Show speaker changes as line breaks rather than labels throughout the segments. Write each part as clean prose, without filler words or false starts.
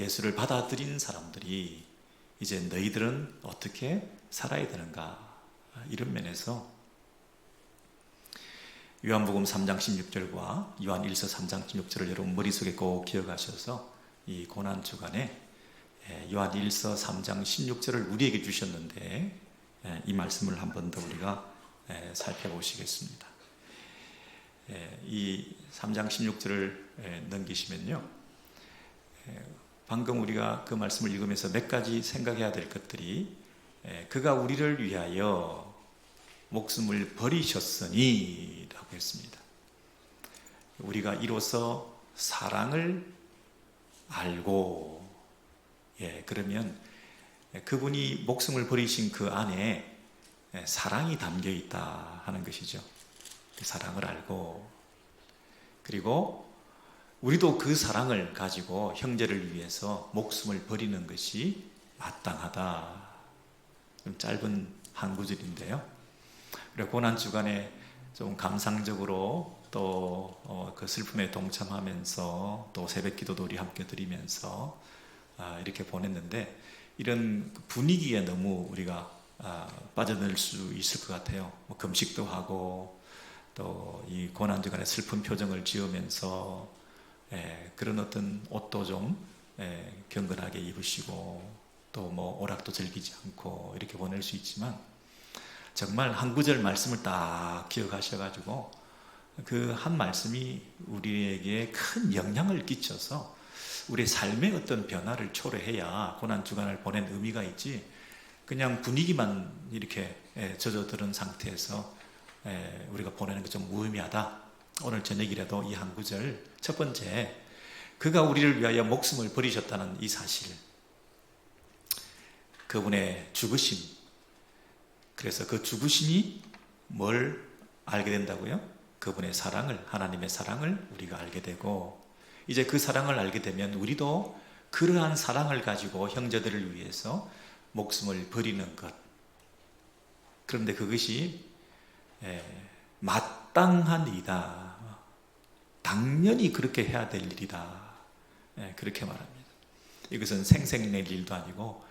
예수를 받아들인 사람들이 이제 너희들은 어떻게 살아야 되는가, 이런 면에서 요한복음 3장 16절과 요한 1서 3장 16절을 여러분 머릿속에 꼭 기억하셔서 이 고난주간에 요한 1서 3장 16절을 우리에게 주셨는데 이 말씀을 한 번 더 우리가 살펴보시겠습니다. 이 3장 16절을 넘기시면요, 방금 우리가 그 말씀을 읽으면서 몇 가지 생각해야 될 것들이, 그가 우리를 위하여 목숨을 버리셨으니 라고 했습니다. 우리가 이로써 사랑을 알고, 그러면 그분이 목숨을 버리신 그 안에 사랑이 담겨 있다 하는 것이죠. 그 사랑을 알고, 그리고 우리도 그 사랑을 가지고 형제를 위해서 목숨을 버리는 것이 마땅하다. 좀 짧은 한 구절인데요, 우리가 고난주간에 좀 감상적으로 또 그 슬픔에 동참하면서 또 새벽 기도도 우리 함께 드리면서 이렇게 보냈는데, 이런 분위기에 너무 우리가 빠져들 수 있을 것 같아요. 뭐 금식도 하고 또 이 고난주간에 슬픈 표정을 지으면서 그런 어떤 옷도 좀 경건하게 입으시고 또 뭐 오락도 즐기지 않고 이렇게 보낼 수 있지만, 정말 한 구절 말씀을 딱 기억하셔가지고 그 한 말씀이 우리에게 큰 영향을 끼쳐서 우리의 삶의 어떤 변화를 초래해야 고난주간을 보낸 의미가 있지, 그냥 분위기만 이렇게 젖어드는 상태에서 우리가 보내는 게 좀 무의미하다. 오늘 저녁이라도 이 한 구절, 첫 번째, 그가 우리를 위하여 목숨을 버리셨다는 이 사실, 그분의 죽으심, 그래서 그 죽으심이 뭘 알게 된다고요? 그분의 사랑을, 하나님의 사랑을 우리가 알게 되고, 이제 그 사랑을 알게 되면 우리도 그러한 사랑을 가지고 형제들을 위해서 목숨을 버리는 것, 그런데 그것이 마땅한 일이다, 당연히 그렇게 해야 될 일이다, 그렇게 말합니다. 이것은 생색낼 일도 아니고,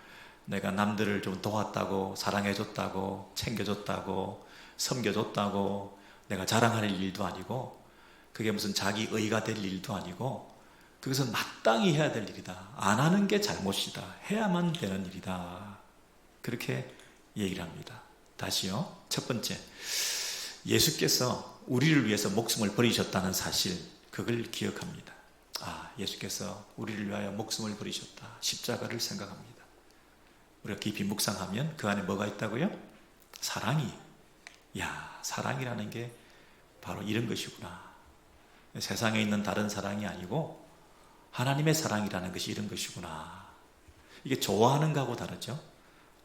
내가 남들을 좀 도왔다고, 사랑해줬다고, 챙겨줬다고, 섬겨줬다고 내가 자랑할 일도 아니고, 그게 무슨 자기 의가 될 일도 아니고, 그것은 마땅히 해야 될 일이다. 안 하는 게 잘못이다. 해야만 되는 일이다. 그렇게 얘기를 합니다. 다시요. 첫 번째, 예수께서 우리를 위해서 목숨을 버리셨다는 사실, 그걸 기억합니다. 예수께서 우리를 위하여 목숨을 버리셨다. 십자가를 생각합니다. 우리가 깊이 묵상하면 그 안에 뭐가 있다고요? 사랑이. 사랑이라는 게 바로 이런 것이구나. 세상에 있는 다른 사랑이 아니고 하나님의 사랑이라는 것이 이런 것이구나. 이게 좋아하는 거하고 다르죠.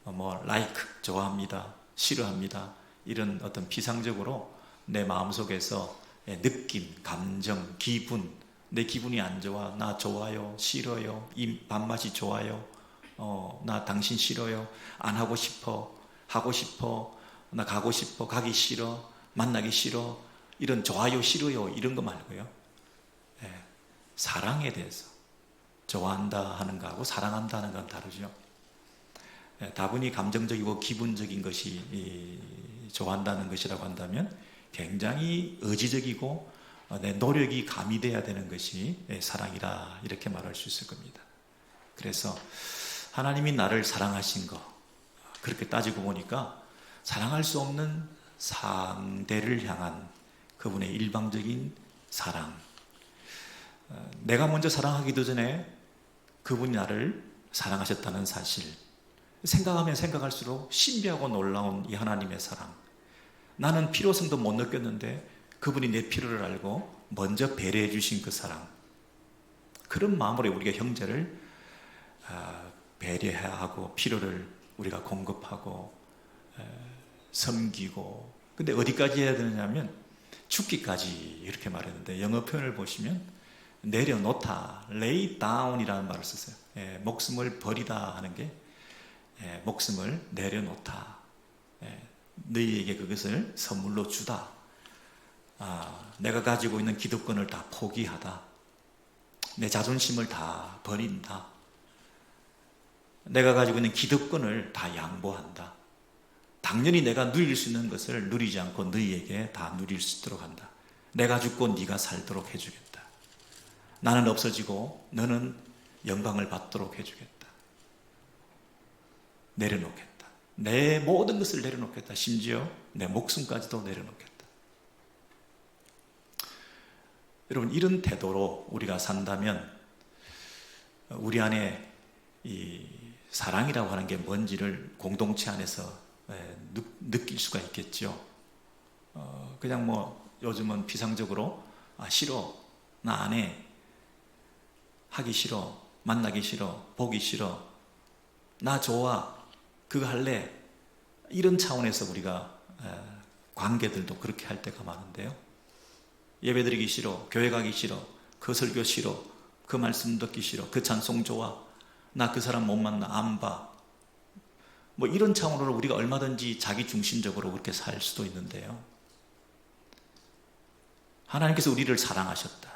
like, 좋아합니다, 싫어합니다, 이런 어떤 피상적으로 내 마음속에서 느낌, 감정, 기분, 내 기분이 안 좋아, 나 좋아요, 싫어요, 이 밥맛이 좋아요, 나 당신 싫어요, 안 하고 싶어, 하고 싶어, 나 가고 싶어, 가기 싫어, 만나기 싫어, 이런 좋아요, 싫어요, 이런 거 말고요, 사랑에 대해서 좋아한다 하는 거하고 사랑한다 하는 건 다르죠. 다분히 감정적이고 기분적인 것이 좋아한다는 것이라고 한다면 굉장히 의지적이고 내 노력이 가미돼야 되는 것이 사랑이라, 이렇게 말할 수 있을 겁니다. 그래서 하나님이 나를 사랑하신 거, 그렇게 따지고 보니까 사랑할 수 없는 상대를 향한 그분의 일방적인 사랑, 내가 먼저 사랑하기도 전에 그분이 나를 사랑하셨다는 사실, 생각하면 생각할수록 신비하고 놀라운 이 하나님의 사랑, 나는 필요성도 못 느꼈는데 그분이 내 필요를 알고 먼저 배려해 주신 그 사랑, 그런 마음으로 우리가 형제를 배려해야 하고 필요를 우리가 공급하고 섬기고, 근데 어디까지 해야 되느냐면 죽기까지, 이렇게 말했는데 영어 표현을 보시면 내려놓다, lay down이라는 말을 썼어요. 목숨을 버리다 하는 게 목숨을 내려놓다, 너희에게 그것을 선물로 주다, 내가 가지고 있는 기득권을 다 포기하다, 내 자존심을 다 버린다, 내가 가지고 있는 기득권을 다 양보한다. 당연히 내가 누릴 수 있는 것을 누리지 않고 너희에게 다 누릴 수 있도록 한다. 내가 죽고 네가 살도록 해주겠다. 나는 없어지고 너는 영광을 받도록 해주겠다. 내려놓겠다. 내 모든 것을 내려놓겠다. 심지어 내 목숨까지도 내려놓겠다. 여러분, 이런 태도로 우리가 산다면 우리 안에 이 사랑이라고 하는 게 뭔지를 공동체 안에서 느낄 수가 있겠죠. 그냥 뭐 요즘은 비상적으로 싫어, 나 안 해, 하기 싫어, 만나기 싫어, 보기 싫어, 나 좋아, 그거 할래, 이런 차원에서 우리가 관계들도 그렇게 할 때가 많은데요. 예배드리기 싫어, 교회 가기 싫어, 그 설교 싫어, 그 말씀 듣기 싫어, 그 찬송 좋아, 나 그 사람 못 만나, 안 봐, 뭐 이런 차원으로 우리가 얼마든지 자기중심적으로 그렇게 살 수도 있는데요. 하나님께서 우리를 사랑하셨다.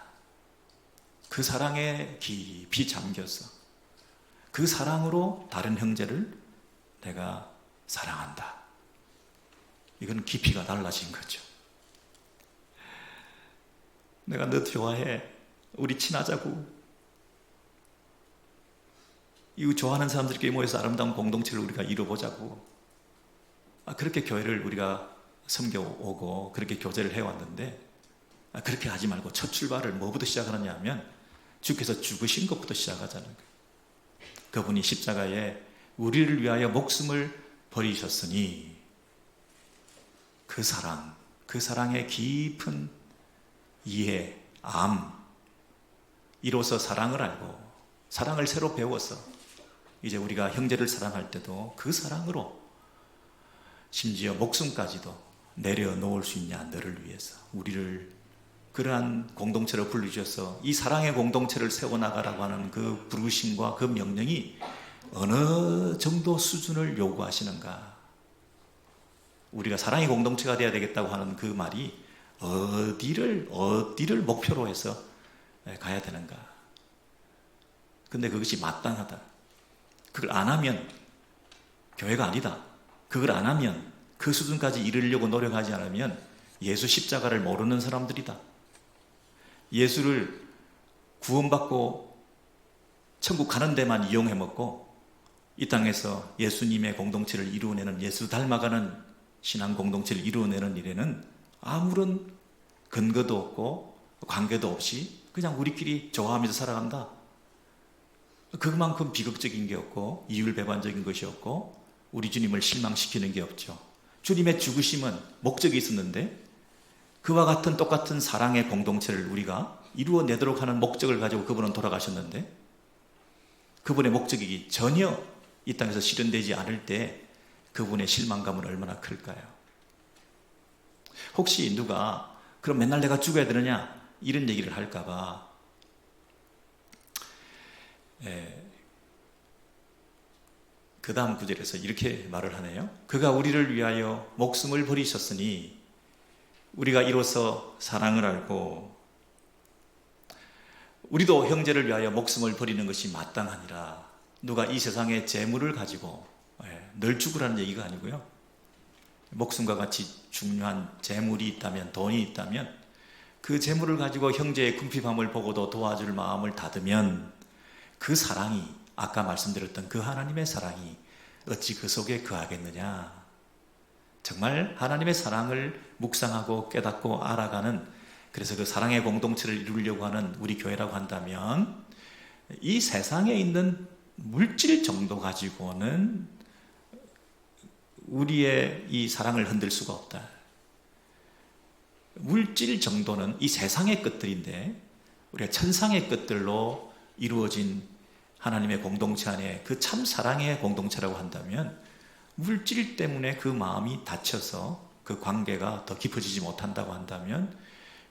그 사랑에 깊이 잠겨서 그 사랑으로 다른 형제를 내가 사랑한다. 이건 깊이가 달라진 거죠. 내가 너 좋아해. 우리 친하자고. 이 좋아하는 사람들끼리 모여서 아름다운 공동체를 우리가 이루어보자고. 그렇게 교회를 우리가 섬겨오고 그렇게 교제를 해왔는데 그렇게 하지 말고 첫 출발을 뭐부터 시작하느냐 하면 주께서 죽으신 것부터 시작하자는 거예요. 그분이 십자가에 우리를 위하여 목숨을 버리셨으니 그 사랑, 그 사랑의 깊은 이해, 이로써 사랑을 알고 사랑을 새로 배워서 이제 우리가 형제를 사랑할 때도 그 사랑으로 심지어 목숨까지도 내려놓을 수 있냐, 너를 위해서 우리를 그러한 공동체로 불러주셔서 이 사랑의 공동체를 세워나가라고 하는 그 부르심과 그 명령이 어느 정도 수준을 요구하시는가. 우리가 사랑의 공동체가 되어야 되겠다고 하는 그 말이 어디를 목표로 해서 가야 되는가. 근데 그것이 마땅하다. 그걸 안 하면 교회가 아니다. 그걸 안 하면 그 수준까지 이르려고 노력하지 않으면 예수 십자가를 모르는 사람들이다. 예수를 구원받고 천국 가는 데만 이용해 먹고 이 땅에서 예수님의 공동체를 이루어내는, 예수 닮아가는 신앙 공동체를 이루어내는 일에는 아무런 근거도 없고 관계도 없이 그냥 우리끼리 좋아하면서 살아간다. 그만큼 비극적인 게 없고 이율배반적인 것이 없고 우리 주님을 실망시키는 게 없죠. 주님의 죽으심은 목적이 있었는데 그와 같은 똑같은 사랑의 공동체를 우리가 이루어내도록 하는 목적을 가지고 그분은 돌아가셨는데 그분의 목적이 전혀 이 땅에서 실현되지 않을 때 그분의 실망감은 얼마나 클까요? 혹시 누가 그럼 맨날 내가 죽어야 되느냐 이런 얘기를 할까봐 그 다음 구절에서 이렇게 말을 하네요. 그가 우리를 위하여 목숨을 버리셨으니 우리가 이로써 사랑을 알고 우리도 형제를 위하여 목숨을 버리는 것이 마땅하니라. 누가 이 세상의 재물을 가지고 늘 죽으라는 얘기가 아니고요. 목숨과 같이 중요한 재물이 있다면, 돈이 있다면 그 재물을 가지고 형제의 궁핍함을 보고도 도와줄 마음을 닫으면 그 사랑이, 아까 말씀드렸던 그 하나님의 사랑이 어찌 그 속에 거하겠느냐. 정말 하나님의 사랑을 묵상하고 깨닫고 알아가는, 그래서 그 사랑의 공동체를 이루려고 하는 우리 교회라고 한다면 이 세상에 있는 물질 정도 가지고는 우리의 이 사랑을 흔들 수가 없다. 물질 정도는 이 세상의 것들인데 우리가 천상의 것들로 이루어진 하나님의 공동체 안에 그 참 사랑의 공동체라고 한다면 물질 때문에 그 마음이 닫혀서 그 관계가 더 깊어지지 못한다고 한다면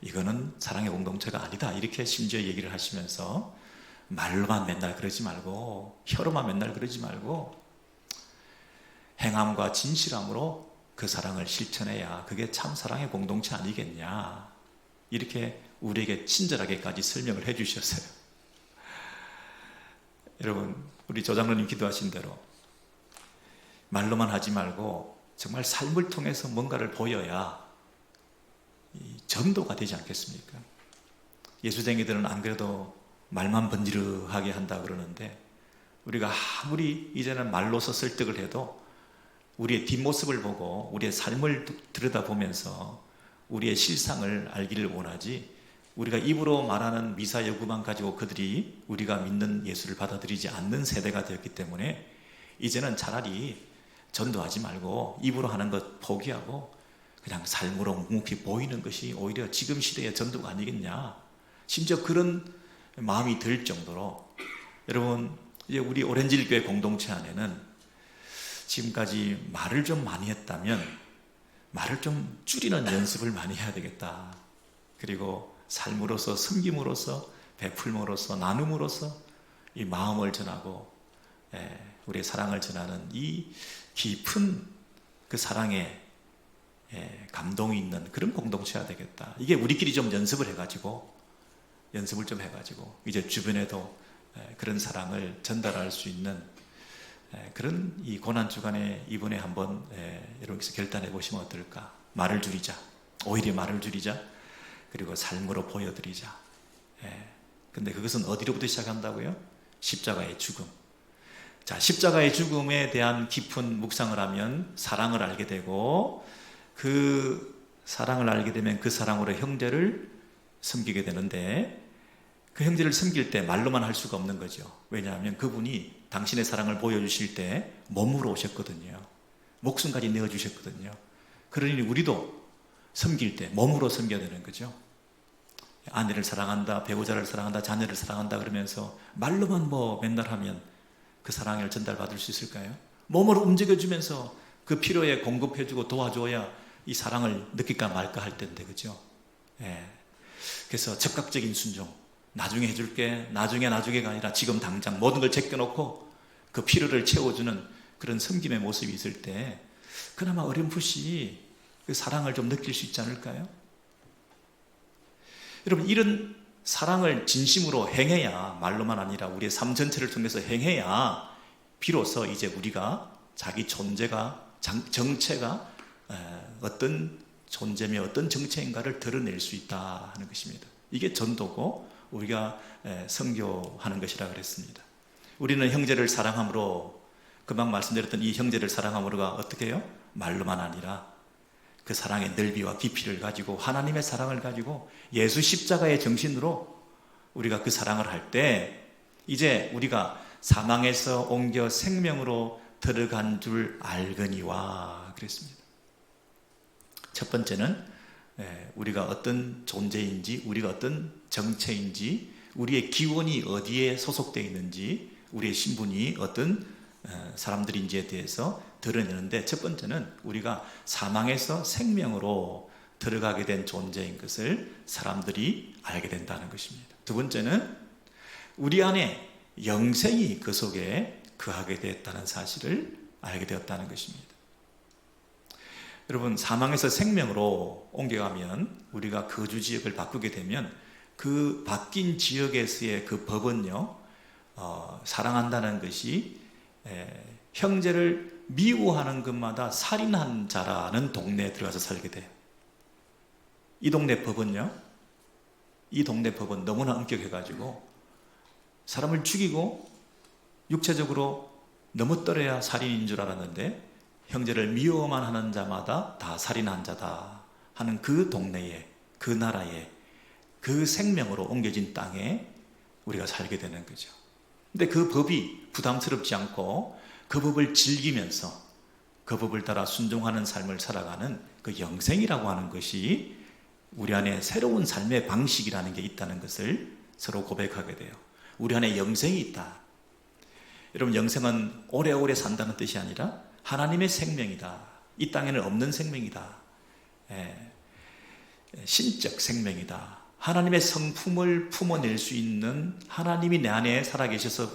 이거는 사랑의 공동체가 아니다. 이렇게 심지어 얘기를 하시면서 말로만 맨날 그러지 말고 혀로만 맨날 그러지 말고 행함과 진실함으로 그 사랑을 실천해야 그게 참 사랑의 공동체 아니겠냐. 이렇게 우리에게 친절하게까지 설명을 해 주셨어요. 여러분, 우리 조장로님 기도하신 대로 말로만 하지 말고 정말 삶을 통해서 뭔가를 보여야 이 전도가 되지 않겠습니까? 예수쟁이들은 안 그래도 말만 번지르하게 한다 그러는데, 우리가 아무리 이제는 말로서 설득을 해도 우리의 뒷모습을 보고 우리의 삶을 들여다보면서 우리의 실상을 알기를 원하지, 우리가 입으로 말하는 미사 여구만 가지고 그들이 우리가 믿는 예수를 받아들이지 않는 세대가 되었기 때문에 이제는 차라리 전도하지 말고 입으로 하는 것 포기하고 그냥 삶으로 묵묵히 보이는 것이 오히려 지금 시대의 전도가 아니겠냐, 심지어 그런 마음이 들 정도로, 여러분, 이제 우리 오렌지일교회 공동체 안에는 지금까지 말을 좀 많이 했다면 말을 좀 줄이는 연습을 많이 해야 되겠다. 그리고 삶으로서, 섬김으로써, 베풀므로써, 나눔으로써 이 마음을 전하고 우리의 사랑을 전하는 이 깊은 그 사랑에 감동이 있는 그런 공동체가 되겠다. 이게 우리끼리 좀 연습을 좀 해가지고 이제 주변에도 그런 사랑을 전달할 수 있는 그런 이 고난주간에 이번에 한번 여러분께서 결단해 보시면 어떨까? 말을 줄이자. 오히려 말을 줄이자. 그리고 삶으로 보여드리자. 근데 그것은 어디로부터 시작한다고요? 십자가의 죽음. 자, 십자가의 죽음에 대한 깊은 묵상을 하면 사랑을 알게 되고, 그 사랑을 알게 되면 그 사랑으로 형제를 섬기게 되는데, 그 형제를 섬길 때 말로만 할 수가 없는 거죠. 왜냐하면 그분이 당신의 사랑을 보여주실 때 몸으로 오셨거든요. 목숨까지 내어주셨거든요. 그러니 우리도 섬길 때 몸으로 섬겨야 되는 거죠. 아내를 사랑한다, 배우자를 사랑한다, 자녀를 사랑한다 그러면서 말로만 뭐 맨날 하면 그 사랑을 전달받을 수 있을까요? 몸으로 움직여주면서 그 필요에 공급해주고 도와줘야 이 사랑을 느낄까 말까 할 텐데, 그죠? 그래서 적극적인 순종, 나중에 해줄게, 나중에가 아니라 지금 당장 모든 걸 제껴놓고 그 필요를 채워주는 그런 섬김의 모습이 있을 때 그나마 어렴풋이 그 사랑을 좀 느낄 수 있지 않을까요? 여러분, 이런 사랑을 진심으로 행해야, 말로만 아니라 우리의 삶 전체를 통해서 행해야 비로소 이제 우리가 자기 존재가, 정체가 어떤 존재며 어떤 정체인가를 드러낼 수 있다 하는 것입니다. 이게 전도고 우리가 선교하는 것이라 그랬습니다. 우리는 형제를 사랑함으로, 금방 말씀드렸던 이 형제를 사랑함으로가 어떻게 해요? 말로만 아니라 그 사랑의 넓이와 깊이를 가지고, 하나님의 사랑을 가지고 예수 십자가의 정신으로 우리가 그 사랑을 할 때 이제 우리가 사망에서 옮겨 생명으로 들어간 줄 알거니와 그랬습니다. 첫 번째는 우리가 어떤 존재인지, 우리가 어떤 정체인지, 우리의 기원이 어디에 소속되어 있는지, 우리의 신분이 어떤 사람들인지에 대해서 드러내는데, 첫 번째는 우리가 사망에서 생명으로 들어가게 된 존재인 것을 사람들이 알게 된다는 것입니다. 두 번째는 우리 안에 영생이 그 속에 거하게 되었다는 사실을 알게 되었다는 것입니다. 여러분, 사망에서 생명으로 옮겨가면, 우리가 거주 지역을 바꾸게 되면 그 바뀐 지역에서의 그 법은요, 사랑한다는 것이 형제를 미워하는 것마다 살인한 자라는 동네에 들어가서 살게 돼요. 이 동네 법은 너무나 엄격해가지고 사람을 죽이고 육체적으로 넘어뜨려야 살인인 줄 알았는데, 형제를 미워만 하는 자마다 다 살인한 자다 하는 그 동네에, 그 나라에, 그 생명으로 옮겨진 땅에 우리가 살게 되는 거죠. 근데 그 법이 부담스럽지 않고 그 법을 즐기면서 그 법을 따라 순종하는 삶을 살아가는 그 영생이라고 하는 것이 우리 안에 새로운 삶의 방식이라는 게 있다는 것을 서로 고백하게 돼요. 우리 안에 영생이 있다. 여러분, 영생은 오래오래 산다는 뜻이 아니라 하나님의 생명이다. 이 땅에는 없는 생명이다. 신적 생명이다. 하나님의 성품을 품어낼 수 있는, 하나님이 내 안에 살아계셔서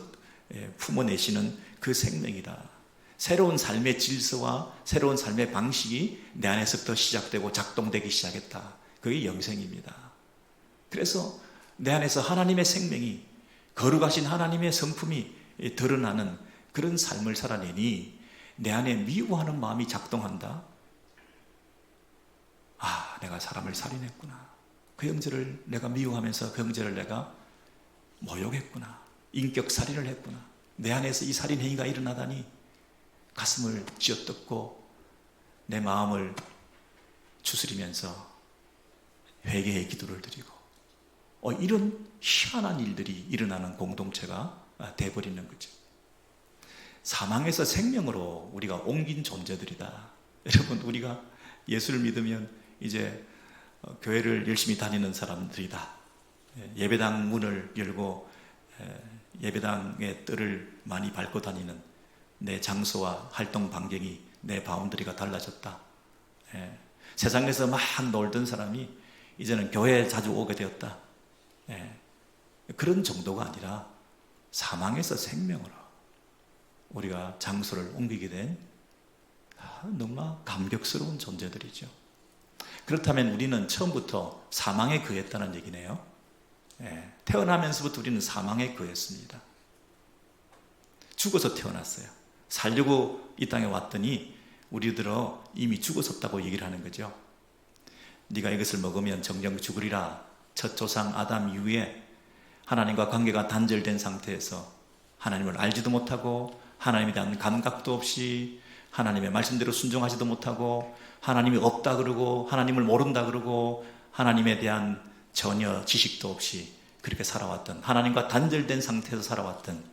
품어내시는 그 생명이다. 새로운 삶의 질서와 새로운 삶의 방식이 내 안에서부터 시작되고 작동되기 시작했다. 그게 영생입니다. 그래서 내 안에서 하나님의 생명이, 거룩하신 하나님의 성품이 드러나는 그런 삶을 살아내니 내 안에 미워하는 마음이 작동한다. 아, 내가 사람을 살인했구나. 그 형제를 내가 미워하면서 그 형제를 내가 모욕했구나. 인격 살인을 했구나. 내 안에서 이 살인 행위가 일어나다니 가슴을 쥐어뜯고 내 마음을 추스리면서 회개의 기도를 드리고 이런 희한한 일들이 일어나는 공동체가 돼버리는 거죠. 사망에서 생명으로 우리가 옮긴 존재들이다. 여러분, 우리가 예수를 믿으면 이제 교회를 열심히 다니는 사람들이다. 예배당 문을 열고 예배당의 뜰을 많이 밟고 다니는 내 장소와 활동 반경이, 내 바운더리가 달라졌다. 세상에서 막 놀던 사람이 이제는 교회에 자주 오게 되었다. 그런 정도가 아니라 사망에서 생명으로 우리가 장소를 옮기게 된 너무나 감격스러운 존재들이죠. 그렇다면 우리는 처음부터 사망에 거했다는 얘기네요. 태어나면서부터 우리는 사망에 거했습니다. 죽어서 태어났어요. 살려고 이 땅에 왔더니 우리들은 이미 죽었었다고 얘기를 하는 거죠. 네가 이것을 먹으면 정령 죽으리라. 첫 조상 아담 이후에 하나님과 관계가 단절된 상태에서 하나님을 알지도 못하고 하나님에 대한 감각도 없이 하나님의 말씀대로 순종하지도 못하고 하나님이 없다 그러고 하나님을 모른다 그러고 하나님에 대한 전혀 지식도 없이 그렇게 살아왔던, 하나님과 단절된 상태에서 살아왔던,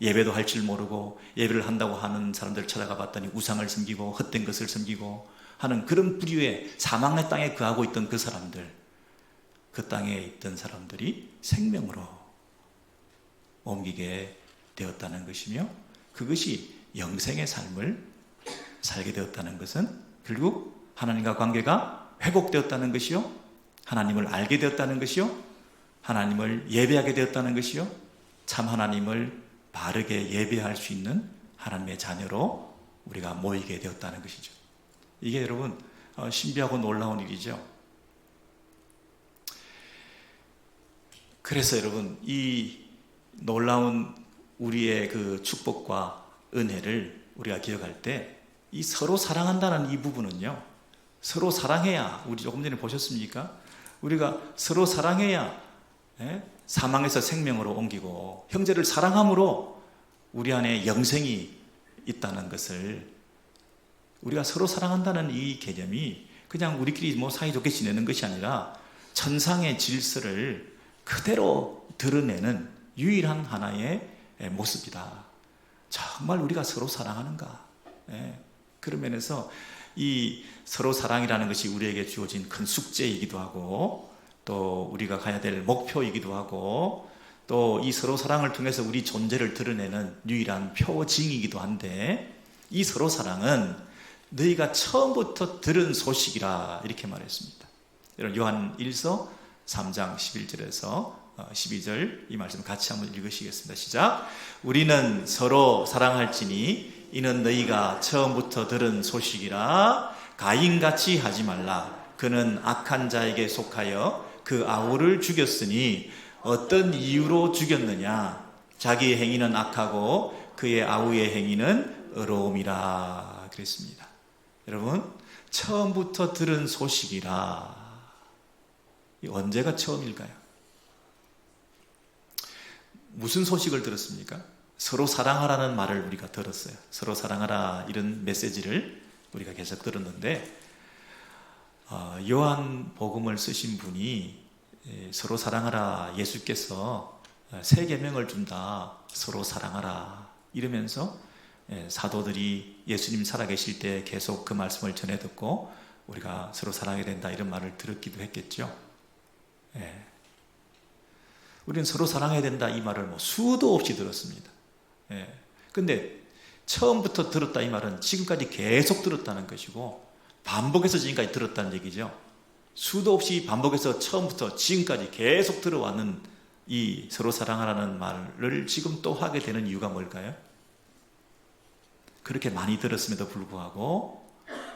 예배도 할 줄 모르고 예배를 한다고 하는 사람들을 찾아가 봤더니 우상을 섬기고 헛된 것을 섬기고 하는 그런 부류의 사망의 땅에 거하고 있던 그 사람들, 그 땅에 있던 사람들이 생명으로 옮기게 되었다는 것이며, 그것이 영생의 삶을 살게 되었다는 것은 결국 하나님과 관계가 회복되었다는 것이요, 하나님을 알게 되었다는 것이요, 하나님을 예배하게 되었다는 것이요, 참 하나님을 바르게 예배할 수 있는 하나님의 자녀로 우리가 모이게 되었다는 것이죠. 이게 여러분 신비하고 놀라운 일이죠. 그래서 여러분, 이 놀라운 우리의 그 축복과 은혜를 우리가 기억할 때 이 서로 사랑한다는 이 부분은요, 서로 사랑해야, 우리 조금 전에 보셨습니까? 우리가 서로 사랑해야 사망에서 생명으로 옮기고 형제를 사랑함으로 우리 안에 영생이 있다는 것을, 우리가 서로 사랑한다는 이 개념이 그냥 우리끼리 뭐 사이좋게 지내는 것이 아니라 천상의 질서를 그대로 드러내는 유일한 하나의 모습이다. 정말 우리가 서로 사랑하는가? 그런 면에서 이 서로 사랑이라는 것이 우리에게 주어진 큰 숙제이기도 하고, 또 우리가 가야 될 목표이기도 하고, 또 이 서로 사랑을 통해서 우리 존재를 드러내는 유일한 표징이기도 한데, 이 서로 사랑은 너희가 처음부터 들은 소식이라 이렇게 말했습니다. 여러분, 요한 1서 3장 11절에서 12절 이 말씀 같이 한번 읽으시겠습니다. 시작. 우리는 서로 사랑할지니 이는 너희가 처음부터 들은 소식이라. 가인같이 하지 말라. 그는 악한 자에게 속하여 그 아우를 죽였으니 어떤 이유로 죽였느냐? 자기의 행위는 악하고 그의 아우의 행위는 의로움이라 그랬습니다. 여러분, 처음부터 들은 소식이라. 언제가 처음일까요? 무슨 소식을 들었습니까? 서로 사랑하라는 말을 우리가 들었어요. 서로 사랑하라, 이런 메시지를 우리가 계속 들었는데, 요한 복음을 쓰신 분이 서로 사랑하라, 예수께서 새 계명을 준다, 서로 사랑하라 이러면서 사도들이 예수님 살아계실 때 계속 그 말씀을 전해 듣고 우리가 서로 사랑해야 된다 이런 말을 들었기도 했겠죠. 우리는 서로 사랑해야 된다 이 말을 뭐 수도 없이 들었습니다. 근데 처음부터 들었다 이 말은 지금까지 계속 들었다는 것이고, 반복해서 지금까지 들었다는 얘기죠. 수도 없이 반복해서 처음부터 지금까지 계속 들어왔는 이 서로 사랑하라는 말을 지금 또 하게 되는 이유가 뭘까요? 그렇게 많이 들었음에도 불구하고,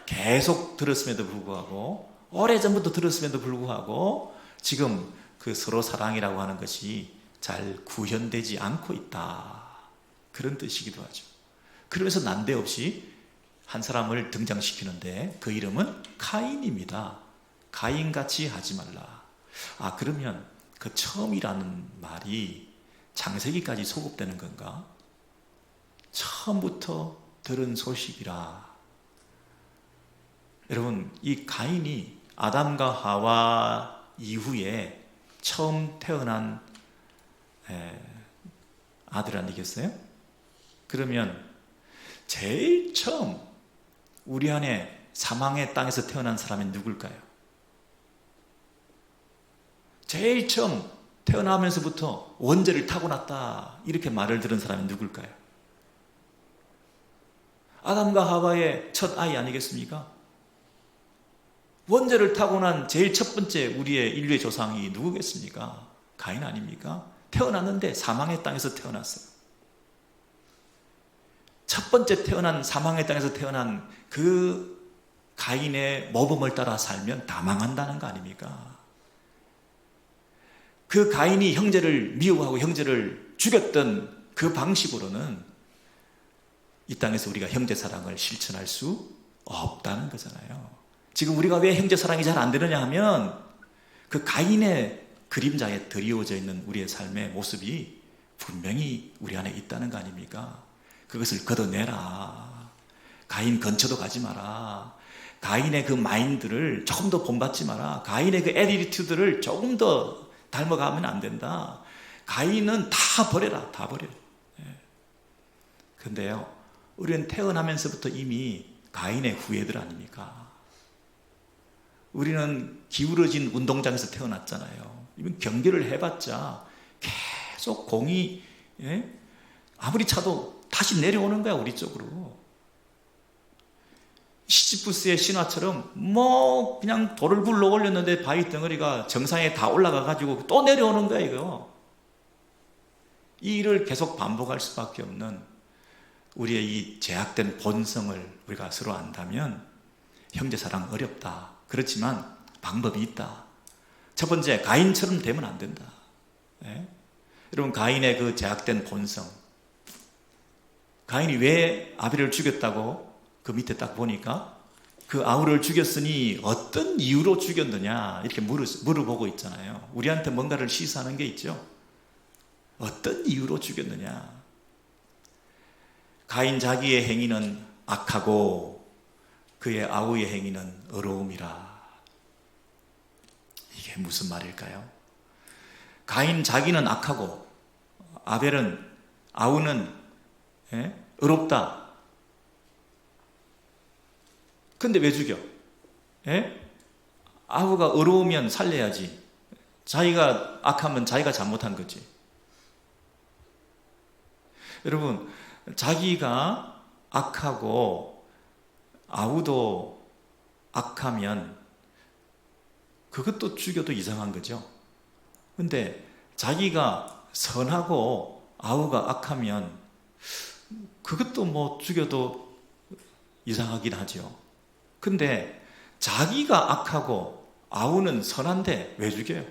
계속 들었음에도 불구하고, 오래전부터 들었음에도 불구하고 지금 그 서로 사랑이라고 하는 것이 잘 구현되지 않고 있다. 그런 뜻이기도 하죠. 그러면서 난데없이 한 사람을 등장시키는데 그 이름은 카인입니다. 가인같이 하지 말라. 그러면 그 처음이라는 말이 창세기까지 소급되는 건가? 처음부터 들은 소식이라. 여러분, 이 가인이 아담과 하와 이후에 처음 태어난 아들 아니겠어요? 그러면 제일 처음 우리 안에 사망의 땅에서 태어난 사람이 누굴까요? 제일 처음 태어나면서부터 원죄를 타고났다 이렇게 말을 들은 사람이 누굴까요? 아담과 하와의 첫 아이 아니겠습니까? 원죄를 타고난 제일 첫 번째 우리의 인류의 조상이 누구겠습니까? 가인 아닙니까? 태어났는데 사망의 땅에서 태어났어요. 첫 번째 태어난 사망의 땅에서 태어난 그 가인의 모범을 따라 살면 다 망한다는 거 아닙니까? 그 가인이 형제를 미워하고 형제를 죽였던 그 방식으로는 이 땅에서 우리가 형제 사랑을 실천할 수 없다는 거잖아요. 지금 우리가 왜 형제 사랑이 잘 안 되느냐 하면 그 가인의 그림자에 드리워져 있는 우리의 삶의 모습이 분명히 우리 안에 있다는 거 아닙니까? 그것을 걷어내라. 가인 근처도 가지 마라. 가인의 그 마인드를 조금 더 본받지 마라. 가인의 그 애티튜드를 조금 더 닮아가면 안 된다. 가인은 다 버려라. 다 버려. 그런데요, 우리는 태어나면서부터 이미 가인의 후예들 아닙니까? 우리는 기울어진 운동장에서 태어났잖아요. 이건 경기를 해봤자 계속 공이 아무리 차도 다시 내려오는 거야, 우리 쪽으로. 시지프스의 신화처럼 뭐 그냥 돌을 굴러 올렸는데 바위 덩어리가 정상에 다 올라가 가지고 또 내려오는 거야, 이거. 이 일을 계속 반복할 수밖에 없는 우리의 이 제약된 본성을 우리가 서로 안다면 형제사랑 어렵다. 그렇지만 방법이 있다. 첫 번째, 가인처럼 되면 안 된다. 여러분, 가인의 그 제약된 본성, 가인이 왜 아벨을 죽였다고 그 밑에 딱 보니까 그 아우를 죽였으니 어떤 이유로 죽였느냐 이렇게 물어보고 있잖아요. 우리한테 뭔가를 시사하는 게 있죠. 어떤 이유로 죽였느냐. 가인 자기의 행위는 악하고 그의 아우의 행위는 의로움이라. 이게 무슨 말일까요? 가인 자기는 악하고 아우는 의롭다. 근데 왜 죽여? 아우가 의로우면 살려야지. 자기가 악하면 자기가 잘못한 거지. 여러분, 자기가 악하고 아우도 악하면 그것도 죽여도 이상한 거죠. 근데 자기가 선하고 아우가 악하면 그것도 뭐 죽여도 이상하긴 하죠. 근데 자기가 악하고 아우는 선한데 왜 죽여요?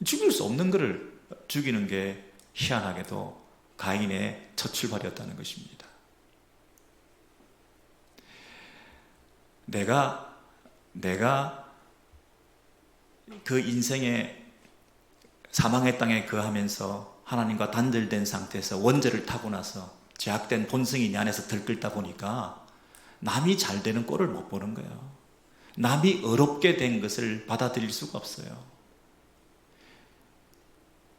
죽일 수 없는 것을 죽이는 게 희한하게도 가인의 첫 출발이었다는 것입니다. 내가 그 인생의 사망의 땅에 거하면서 하나님과 단절된 상태에서 원죄를 타고 나서 제약된 본성이 내 안에서 들끓다 보니까 남이 잘 되는 꼴을 못 보는 거예요. 남이 어렵게 된 것을 받아들일 수가 없어요.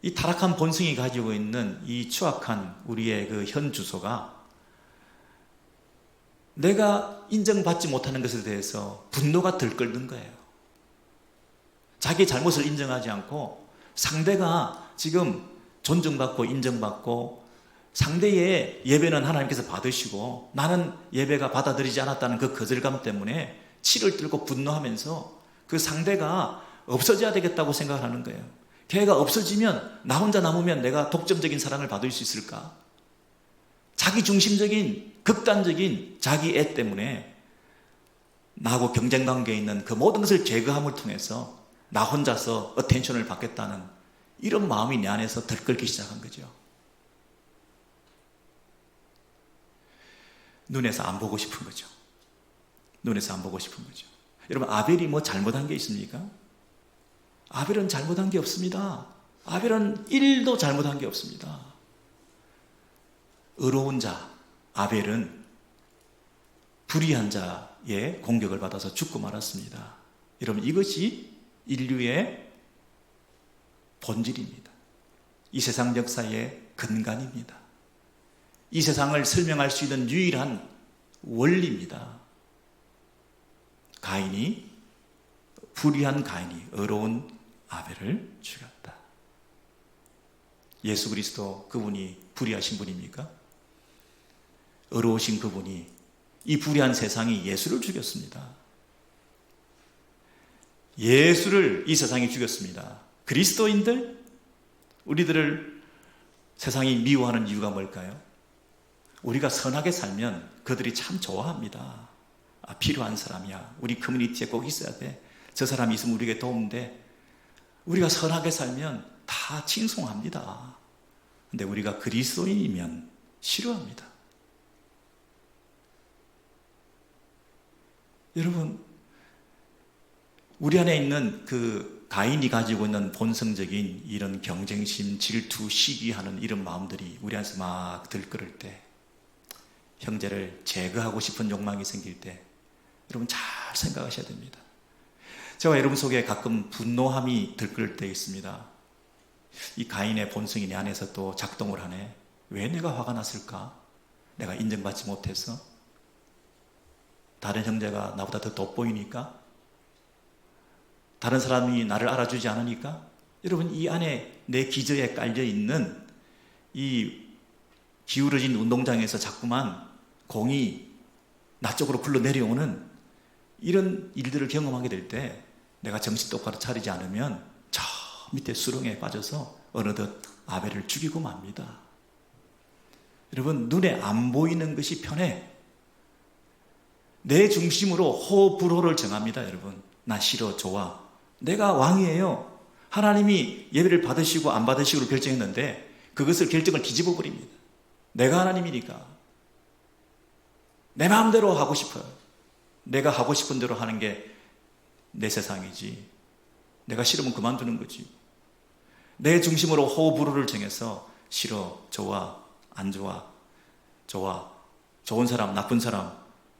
이 타락한 본성이 가지고 있는 이 추악한 우리의 그 현 주소가 내가 인정받지 못하는 것에 대해서 분노가 들끓는 거예요. 자기 잘못을 인정하지 않고 상대가 지금 존중받고 인정받고 상대의 예배는 하나님께서 받으시고 나는 예배가 받아들이지 않았다는 그 거절감 때문에 치를 들고 분노하면서 그 상대가 없어져야 되겠다고 생각하는 거예요. 걔가 없어지면 나 혼자 남으면 내가 독점적인 사랑을 받을 수 있을까? 자기 중심적인 극단적인 자기 애 때문에 나하고 경쟁관계에 있는 그 모든 것을 제거함을 통해서 나 혼자서 어텐션을 받겠다는 이런 마음이 내 안에서 들끓기 시작한 거죠. 눈에서 안 보고 싶은 거죠. 눈에서 안 보고 싶은 거죠. 여러분, 아벨이 뭐 잘못한 게 있습니까? 아벨은 잘못한 게 없습니다. 아벨은 1도 잘못한 게 없습니다. 의로운 자 아벨은 불의한 자의 공격을 받아서 죽고 말았습니다. 여러분, 이것이 인류의 본질입니다. 이 세상 역사의 근간입니다. 이 세상을 설명할 수 있는 유일한 원리입니다. 불의한 가인이 의로운 아벨을 죽였다. 예수 그리스도, 그분이 불의하신 분입니까? 의로우신 그분이 이 불의한 세상이 예수를 죽였습니다. 예수를 이 세상이 죽였습니다. 그리스도인들, 우리들을 세상이 미워하는 이유가 뭘까요? 우리가 선하게 살면 그들이 참 좋아합니다. 아, 필요한 사람이야. 우리 커뮤니티에 꼭 있어야 돼. 저 사람이 있으면 우리에게 도움돼. 우리가 선하게 살면 다 칭송합니다. 근데 우리가 그리스도인이면 싫어합니다. 여러분, 우리 안에 있는 그 가인이 가지고 있는 본성적인 이런 경쟁심, 질투, 시기하는 이런 마음들이 우리 안에서 막 들끓을 때, 형제를 제거하고 싶은 욕망이 생길 때 여러분 잘 생각하셔야 됩니다. 제가 여러분 속에 가끔 분노함이 들끓을 때 있습니다. 이 가인의 본성이 내 안에서 또 작동을 하네. 왜 내가 화가 났을까? 내가 인정받지 못해서? 다른 형제가 나보다 더 돋보이니까? 다른 사람이 나를 알아주지 않으니까? 여러분, 이 안에 내 기저에 깔려 있는 이 기울어진 운동장에서 자꾸만 공이 나 쪽으로 굴러 내려오는 이런 일들을 경험하게 될 때 내가 정신 똑바로 차리지 않으면 저 밑에 수렁에 빠져서 어느덧 아벨을 죽이고 맙니다. 여러분, 눈에 안 보이는 것이 편해. 내 중심으로 호불호를 정합니다. 여러분, 나 싫어, 좋아. 내가 왕이에요. 하나님이 예배를 받으시고 안 받으시고를 결정했는데 그것을 결정을 뒤집어 버립니다. 내가 하나님이니까 내 마음대로 하고 싶어요. 내가 하고 싶은 대로 하는 게 내 세상이지. 내가 싫으면 그만두는 거지. 내 중심으로 호불호를 정해서 싫어, 좋아, 안 좋아, 좋아, 좋은 사람, 나쁜 사람,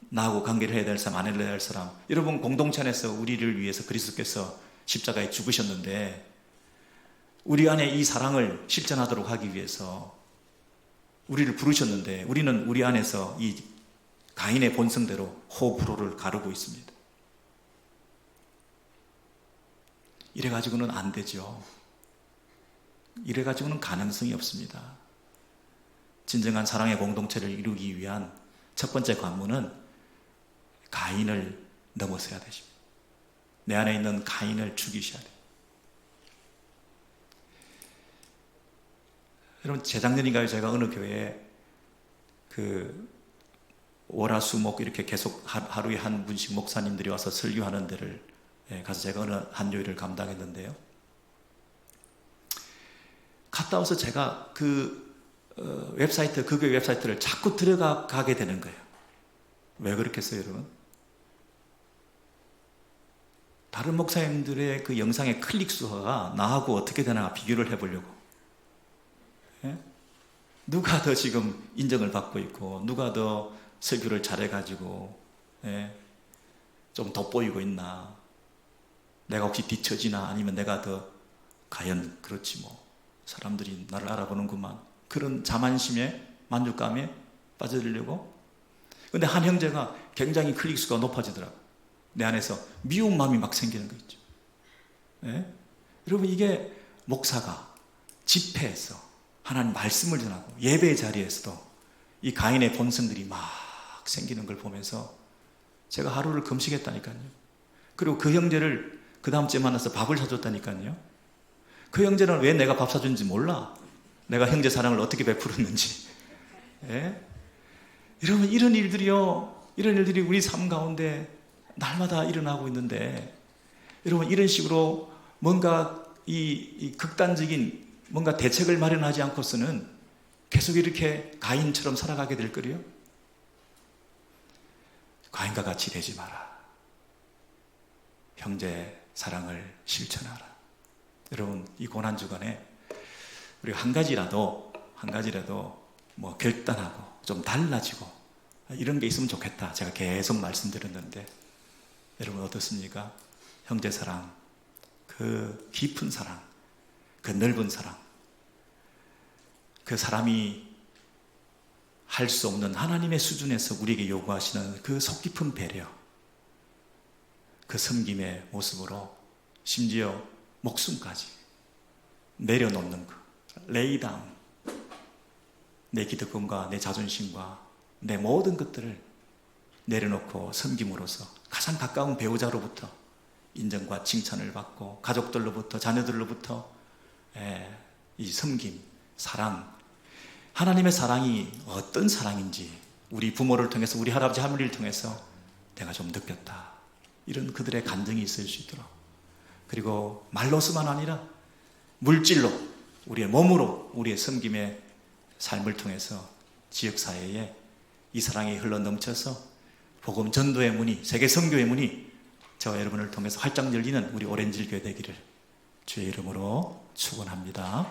나하고 관계를 해야 될 사람, 안 해야 될 사람. 여러분, 공동체 안에서 우리를 위해서 그리스도께서 십자가에 죽으셨는데 우리 안에 이 사랑을 실천하도록 하기 위해서 우리를 부르셨는데 우리는 우리 안에서 이 가인의 본성대로 호불호를 가르고 있습니다. 이래가지고는 안 되죠. 이래가지고는 가능성이 없습니다. 진정한 사랑의 공동체를 이루기 위한 첫 번째 관문은 가인을 넘어서야 되십니다. 내 안에 있는 가인을 죽이셔야 돼요. 여러분, 재작년인가요? 제가 어느 교회에 월화수목 이렇게 계속 하루에 한 분씩 목사님들이 와서 설교하는 데를 가서 제가 어느 한 요일을 감당했는데요. 갔다 와서 제가 그 웹사이트, 그 교회 웹사이트를 자꾸 들어가게 되는 거예요. 왜 그렇겠어요, 여러분? 다른 목사님들의 그 영상의 클릭 수가 나하고 어떻게 되나 비교를 해보려고. 예? 누가 더 지금 인정을 받고 있고 누가 더 설교를 잘해가지고 좀 돋보이고 있나, 내가 혹시 뒤처지나, 아니면 내가 더 과연 그렇지 뭐 사람들이 나를 알아보는구만, 그런 자만심에 만족감에 빠져들려고. 근데 한 형제가 굉장히 클릭수가 높아지더라고요. 내 안에서 미운 마음이 막 생기는 거 있죠. 여러분, 이게 목사가 집회에서 하나님 말씀을 전하고 예배의 자리에서도 이 가인의 본성들이 막 생기는 걸 보면서 제가 하루를 금식했다니까요. 그리고 그 형제를 그 다음 주에 만나서 밥을 사줬다니까요. 그 형제는 왜 내가 밥 사준지 몰라. 내가 형제 사랑을 어떻게 베풀었는지. 여러분, 이런 일들이 우리 삶 가운데 날마다 일어나고 있는데, 여러분, 이런 식으로 뭔가 이 극단적인 뭔가 대책을 마련하지 않고서는 계속 이렇게 가인처럼 살아가게 될 거예요. 과인과 같이 되지 마라. 형제 사랑을 실천하라. 여러분, 이 고난주간에 우리가 한 가지라도 뭐 결단하고 좀 달라지고 이런 게 있으면 좋겠다. 제가 계속 말씀드렸는데 여러분 어떻습니까? 형제 사랑, 그 깊은 사랑, 그 넓은 사랑, 그 사람이 할 수 없는 하나님의 수준에서 우리에게 요구하시는 그 속 깊은 배려, 그 섬김의 모습으로 심지어 목숨까지 내려놓는 것, 레이다운, 내 기득권과 내 자존심과 내 모든 것들을 내려놓고 섬김으로써 가장 가까운 배우자로부터 인정과 칭찬을 받고 가족들로부터 자녀들로부터 이 섬김, 사랑, 하나님의 사랑이 어떤 사랑인지 우리 부모를 통해서 우리 할아버지 할머니를 통해서 내가 좀 느꼈다. 이런 그들의 감정이 있을 수 있도록, 그리고 말로서만 아니라 물질로 우리의 몸으로 우리의 섬김의 삶을 통해서 지역사회에 이 사랑이 흘러넘쳐서 복음 전도의 문이, 세계 선교의 문이 저와 여러분을 통해서 활짝 열리는 우리 오렌지 교회 되기를 주의 이름으로 축원합니다.